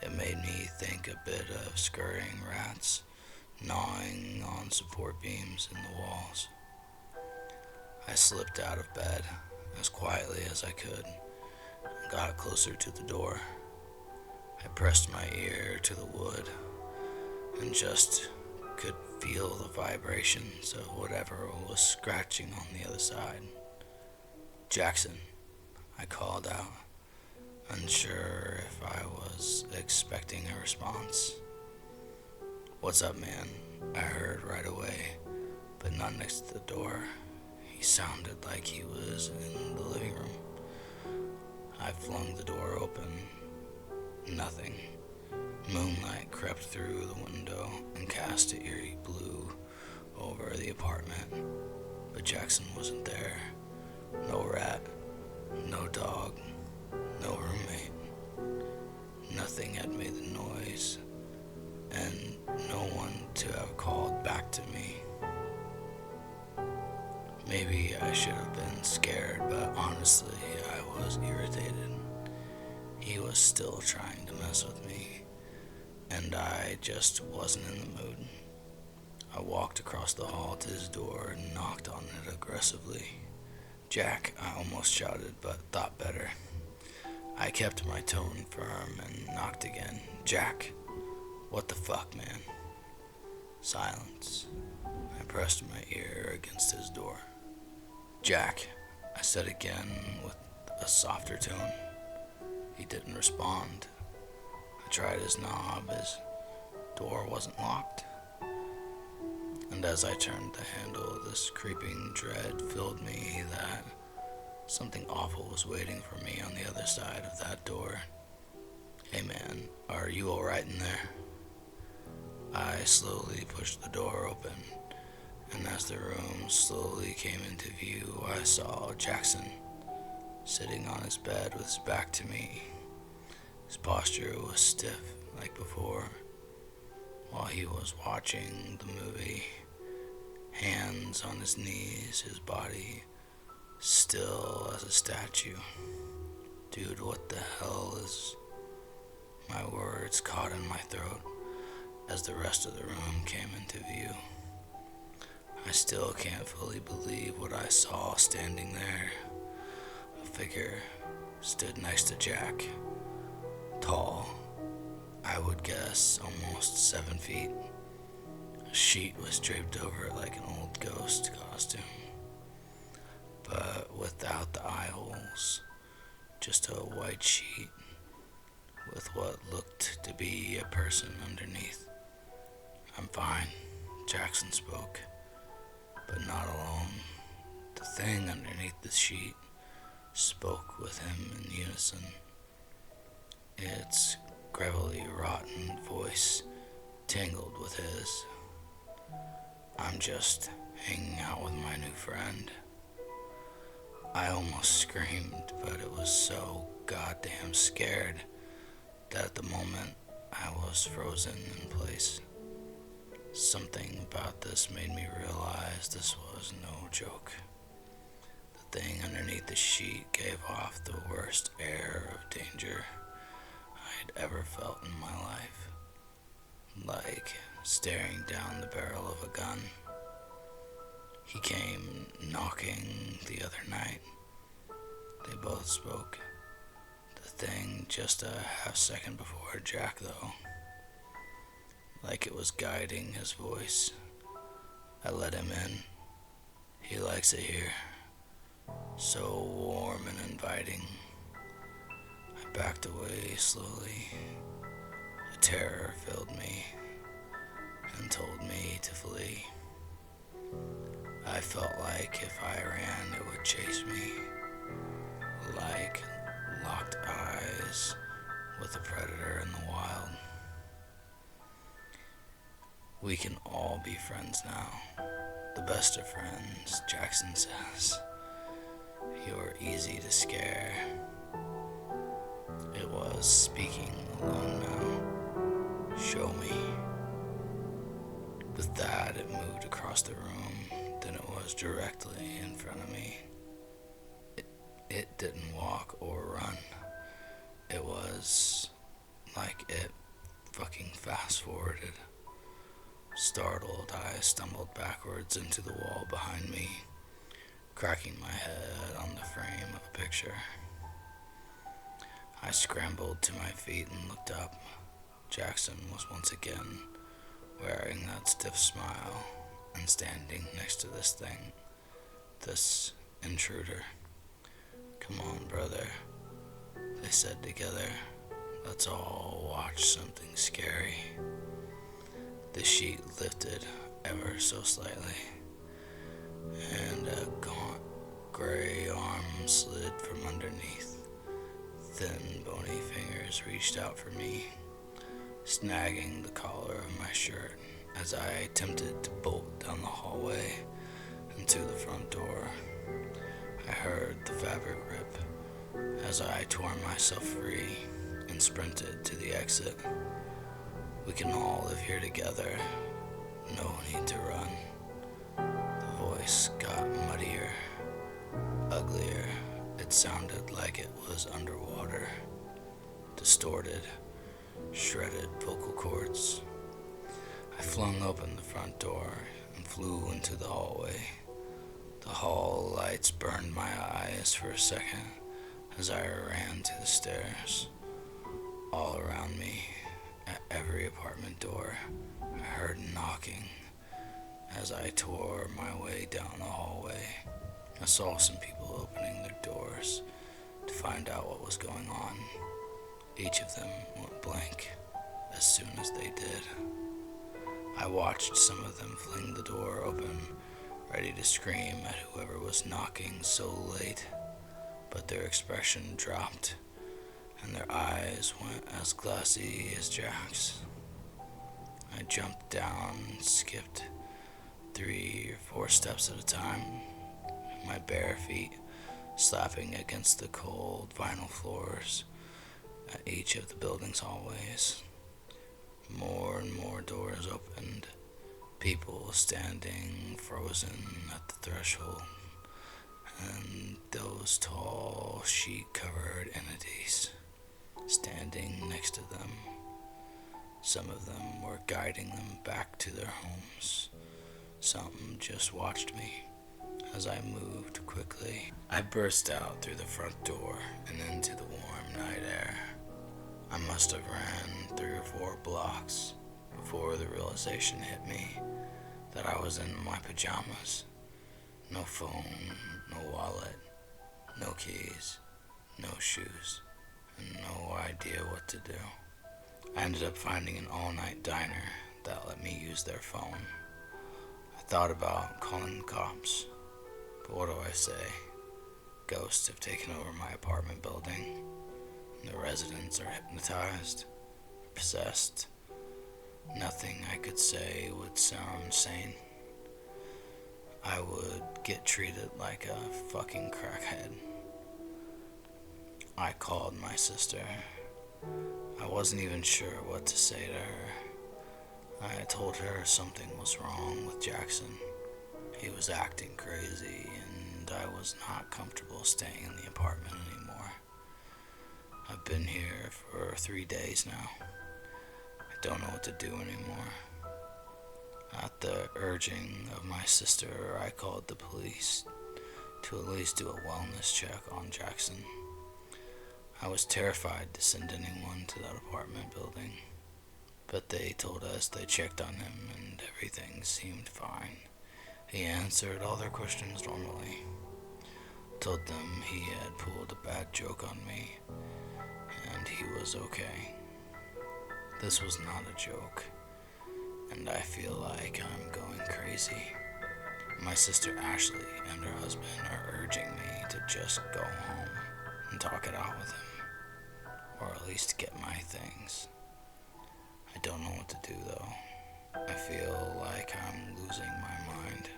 It made me think a bit of scurrying rats gnawing on support beams in the walls. I slipped out of bed as quietly as I could and got closer to the door. I pressed my ear to the wood and just could feel the vibrations of whatever was scratching on the other side. "Jackson," I called out, unsure if I was expecting a response. "What's up, man?" I heard right away, but not next to the door. He sounded like he was in the living room. I flung the door open. Nothing. Moonlight crept through the window and cast an eerie blue over the apartment, but Jackson wasn't there. No rat, no dog, no roommate. Nothing had made the noise, and no one to have called back to me. Maybe I should have been scared, but honestly, I was irritated. He was still trying to mess with me, and I just wasn't in the mood. I walked across the hall to his door and knocked on it aggressively. "Jack," I almost shouted, but thought better. I kept my tone firm and knocked again. "Jack, what the fuck, man?" Silence. I pressed my ear against his door. "Jack," I said again with a softer tone. He didn't respond. I tried his knob. His door wasn't locked. And as I turned the handle, this creeping dread filled me that something awful was waiting for me on the other side of that door. "Hey man, are you alright in there?" I slowly pushed the door open, and as the room slowly came into view, I saw Jackson sitting on his bed with his back to me. His posture was stiff like before, while he was watching the movie, hands on his knees, his body still as a statue. "Dude, what the hell is..." My words caught in my throat as the rest of the room came into view. I still can't fully believe what I saw standing there. A figure stood next to Jack, tall, I would guess almost 7 feet. A sheet was draped over it like an old ghost costume, but without the eye holes, just a white sheet with what looked to be a person underneath. "I'm fine," Jackson spoke, but not alone. The thing underneath the sheet spoke with him in unison. Its gravelly, rotten voice tangled with his. "I'm just hanging out with my new friend." I almost screamed, but it was so goddamn scared that at the moment I was frozen in place. Something about this made me realize this was no joke. The thing underneath the sheet gave off the worst air of danger I'd ever felt in my life, like staring down the barrel of a gun. He came knocking the other night. They both spoke. The thing just a half second before Jack, though, like it was guiding his voice. I let him in. He likes it here. So warm and inviting. I backed away slowly. A terror filled me and told me to flee. I felt like if I ran, it would chase me, like locked eyes with a predator in the wild. "We can all be friends now. The best of friends," Jackson says. "You're easy to scare." It was speaking alone now. "Show me." With that, it moved across the room. Then it was directly in front of me. It didn't walk or run. It was like like it fucking fast forwarded. Startled, I stumbled backwards into the wall behind me, cracking my head on the frame of a picture. I scrambled to my feet and looked up. Jackson was once again wearing that stiff smile and standing next to this thing, this intruder. "Come on, brother," they said together. "Let's all watch something scary." The sheet lifted ever so slightly, and a gaunt gray arm slid from underneath. Thin, bony fingers reached out for me, snagging the collar of my shirt as I attempted to bolt down the hallway and to the front door. I heard the fabric rip as I tore myself free and sprinted to the exit. "We can all live here together. No need to run." The voice got muddier, uglier. It sounded like it was underwater. Distorted, shredded vocal cords. I flung open the front door and flew into the hallway. The hall lights burned my eyes for a second as I ran to the stairs. All around me, at every apartment door, I heard knocking as I tore my way down the hallway. I saw some people opening their doors to find out what was going on. Each of them went blank as soon as they did. I watched some of them fling the door open, ready to scream at whoever was knocking so late, but their expression dropped and their eyes went as glassy as Jack's. I jumped down and skipped 3 or 4 steps at a time, my bare feet slapping against the cold vinyl floors at each of the building's hallways. More and more doors opened, people standing frozen at the threshold, and those tall, sheet-covered entities standing next to them. Some of them were guiding them back to their homes. Some just watched me as I moved quickly. I burst out through the front door and into the warm night air. I must have ran 3 or 4 blocks before the realization hit me that I was in my pajamas. No phone, no wallet, no keys, no shoes, and no idea what to do. I ended up finding an all-night diner that let me use their phone. I thought about calling the cops, but what do I say? Ghosts have taken over my apartment building, and the residents are hypnotized, possessed. Nothing I could say would sound sane. I would get treated like a fucking crackhead. I called my sister. I wasn't even sure what to say to her. I told her something was wrong with Jackson. He was acting crazy, and I was not comfortable staying in the apartment anymore. I've been here for 3 days now. I don't know what to do anymore. At the urging of my sister, I called the police to at least do a wellness check on Jackson. I was terrified to send anyone to that apartment building, but they told us they checked on him and everything seemed fine. He answered all their questions normally. Told them he had pulled a bad joke on me, and he was okay. This was not a joke, and I feel like I'm going crazy. My sister Ashley and her husband are urging me to just go home and talk it out with him, or at least get my things. I don't know what to do though. I feel like I'm losing my mind.